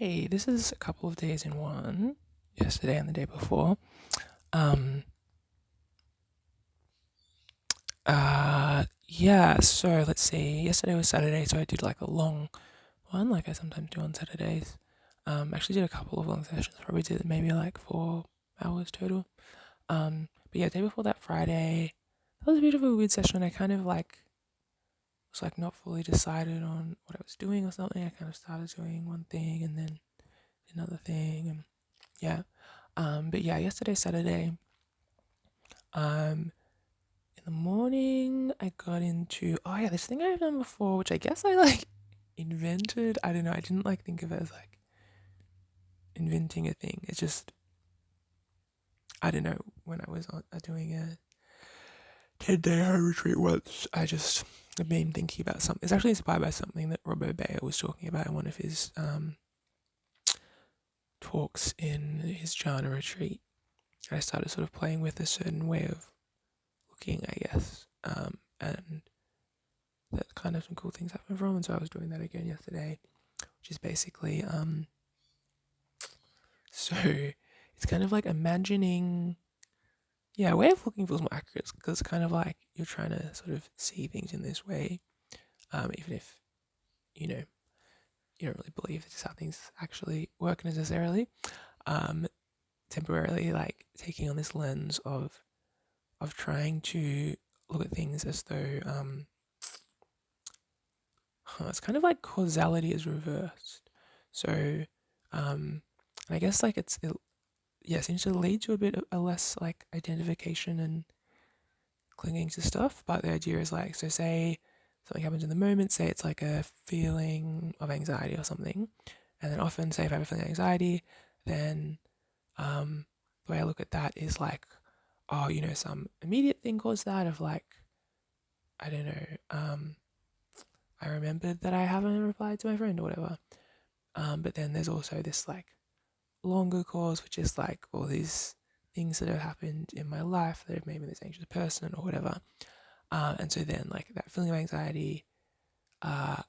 Hey, this is a couple of days in one, yesterday and the day before. Um, yeah, so let's see. Yesterday was Saturday, so I did like a long one, like I sometimes do on Saturdays. Actually did a couple of long sessions, probably did maybe like 4 hours total. But yeah, day before that Friday, that was a bit of a weird session. I kind of like was like not fully decided on what I was doing or something. I kind of started doing one thing and then another thing, and yeah. But yeah, yesterday Saturday. Um, in the morning, I got into this thing I've done before, which I guess I like invented. I don't know. I didn't like think of it as like inventing a thing. It's just I don't know. When I was doing a 10-day home retreat once, I just have been thinking about something. It's actually inspired by something that Robert Bayer was talking about in one of his talks in his jhana retreat. And I started sort of playing with a certain way of looking, I guess. And that kind of some cool things happen from. And so I was doing that again yesterday, which is basically so it's kind of like imagining, yeah, a way of looking feels more accurate because it's kind of like you're trying to sort of see things in this way, even if you know you don't really believe this is how things actually work necessarily. Um, temporarily like taking on this lens of trying to look at things as though it's kind of like causality is reversed. So, and I guess like it seems to lead to a bit of a less like identification and clinging to stuff. But the idea is like, so say something happens in the moment, say it's like a feeling of anxiety or something, and then often say if I have a feeling of anxiety, then the way I look at that is like, oh, some immediate thing caused that of like, I don't know, I remembered that I haven't replied to my friend or whatever. But then there's also this like longer cause, which is like all these things that have happened in my life that have made me this anxious person or whatever. And so then like that feeling of anxiety, uh,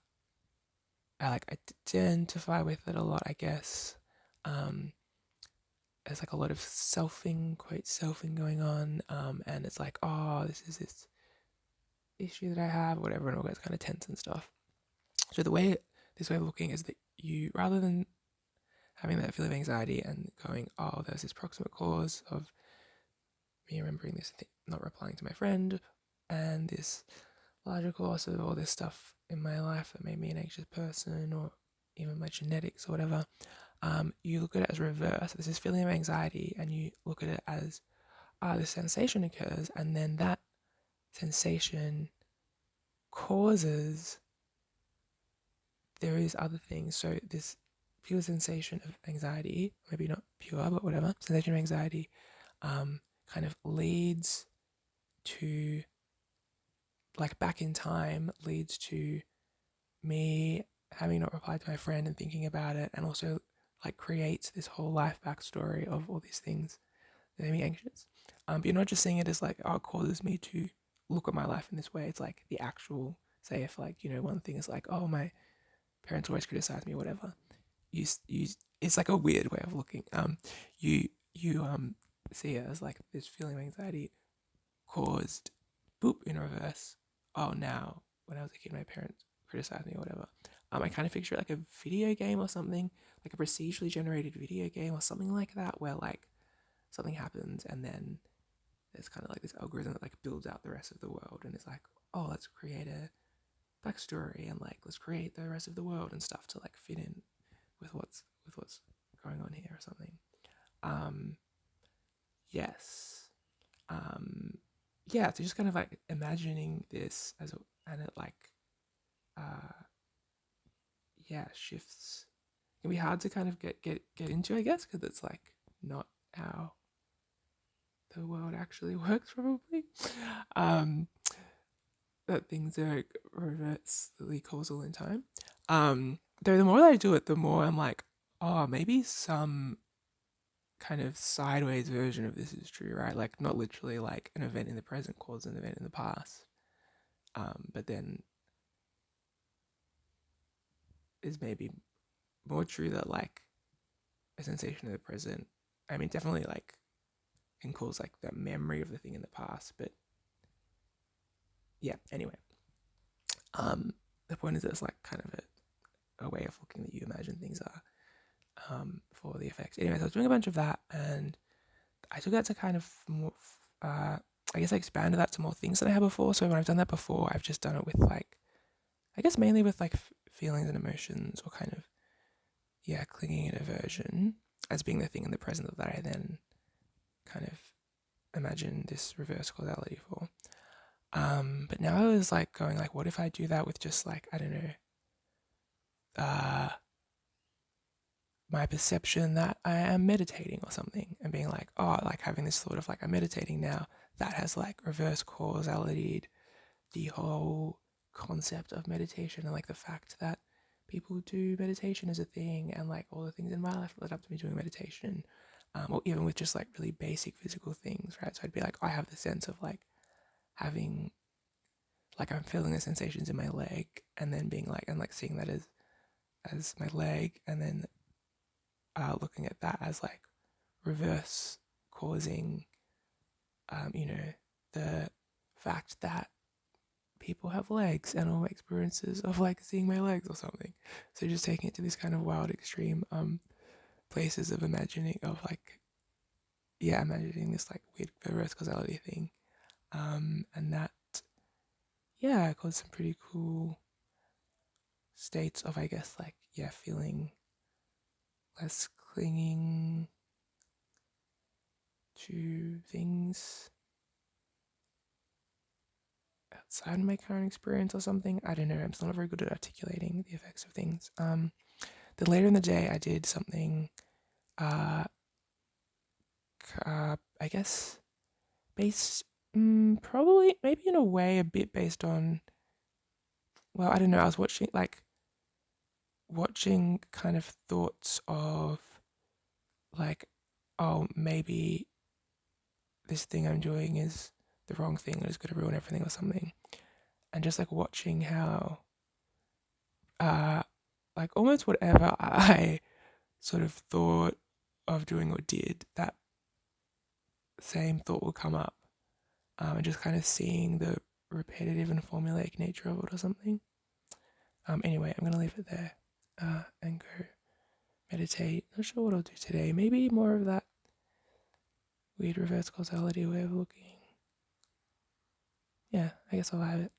I like identify with it a lot, I guess. Um, there's like a lot of selfing going on. And it's like, oh, this is this issue that I have, whatever, and all gets kind of tense and stuff. So this way of looking is that you, rather than having that feeling of anxiety and going, oh, there's this proximate cause of me remembering this thing, not replying to my friend, and this larger cause of all this stuff in my life that made me an anxious person, or even my genetics or whatever. You look at it as reverse. There's this feeling of anxiety, and you look at it as this sensation occurs, and then that sensation causes there is other things. So this pure sensation of anxiety, maybe not pure, but whatever, sensation of anxiety, kind of leads to, like back in time, leads to me having not replied to my friend and thinking about it, and also like creates this whole life backstory of all these things that made me anxious. But you're not just seeing it as like, oh, it causes me to look at my life in this way. It's like the actual, say, if like, one thing is like, oh, my parents always criticize me, or whatever. You, it's like a weird way of looking. You see it as like this feeling of anxiety caused, boop, in reverse. Oh, now when I was a kid, my parents criticized me or whatever. I kind of picture it like a video game or something, like a procedurally generated video game or something like that, where like something happens and then there's kind of like this algorithm that like builds out the rest of the world, and it's like, oh, let's create a backstory and like let's create the rest of the world and stuff to like fit in with what's going on here or something. Um, yes. Um, yeah, so just kind of like imagining this as and it like uh shifts. It can be hard to kind of get into, I guess, because it's like not how the world actually works, probably. Um, that things are reversely causal in time. Though the more that I do it, the more I'm like, oh, maybe some kind of sideways version of this is true, right? Like not literally like an event in the present caused an event in the past. But then is maybe more true that like a sensation in the present. I mean, definitely like can cause like that memory of the thing in the past, but yeah. Anyway, the point is, it's like kind of a way of looking that you imagine things are for the effects. Anyways, I was doing a bunch of that, and I took that to kind of more. I guess I expanded that to more things than I had before. So when I've done that before, I've just done it with like, I guess mainly with like feelings and emotions, or kind of clinging and aversion as being the thing in the present that I then kind of imagine this reverse causality for. But now I was like going like, what if I do that with just like, I don't know, my perception that I am meditating or something, and being like, oh, like having this thought of like, I'm meditating now, that has like reverse causality the whole concept of meditation, and like the fact that people do meditation as a thing, and like all the things in my life led up to me doing meditation, or even with just like really basic physical things, right? So I'd be like, I have the sense of like having, like I'm feeling the sensations in my leg, and then being like, and like seeing that as my leg, and then looking at that as like reverse causing, the fact that people have legs, and all my experiences of like seeing my legs or something. So just taking it to this kind of wild extreme places of imagining, of like, yeah, imagining this like weird reverse causality thing. And that, yeah, caused some pretty cool states of, I guess, like, yeah, feeling less clinging to things outside of my current experience or something. I don't know. I'm still not very good at articulating the effects of things. Then later in the day, I did something, uh, I guess, based, probably, maybe in a way, a bit based on, well, I don't know. I was watching kind of thoughts of like, oh, maybe this thing I'm doing is the wrong thing and it's going to ruin everything or something. And just like watching how, uh, like almost whatever I sort of thought of doing or did, that same thought will come up. And just kind of seeing the repetitive and formulaic nature of it or something. Anyway, I'm going to leave it there and go meditate. Not sure what I'll do today. Maybe more of that weird reverse causality way of looking. Yeah, I guess I'll have it.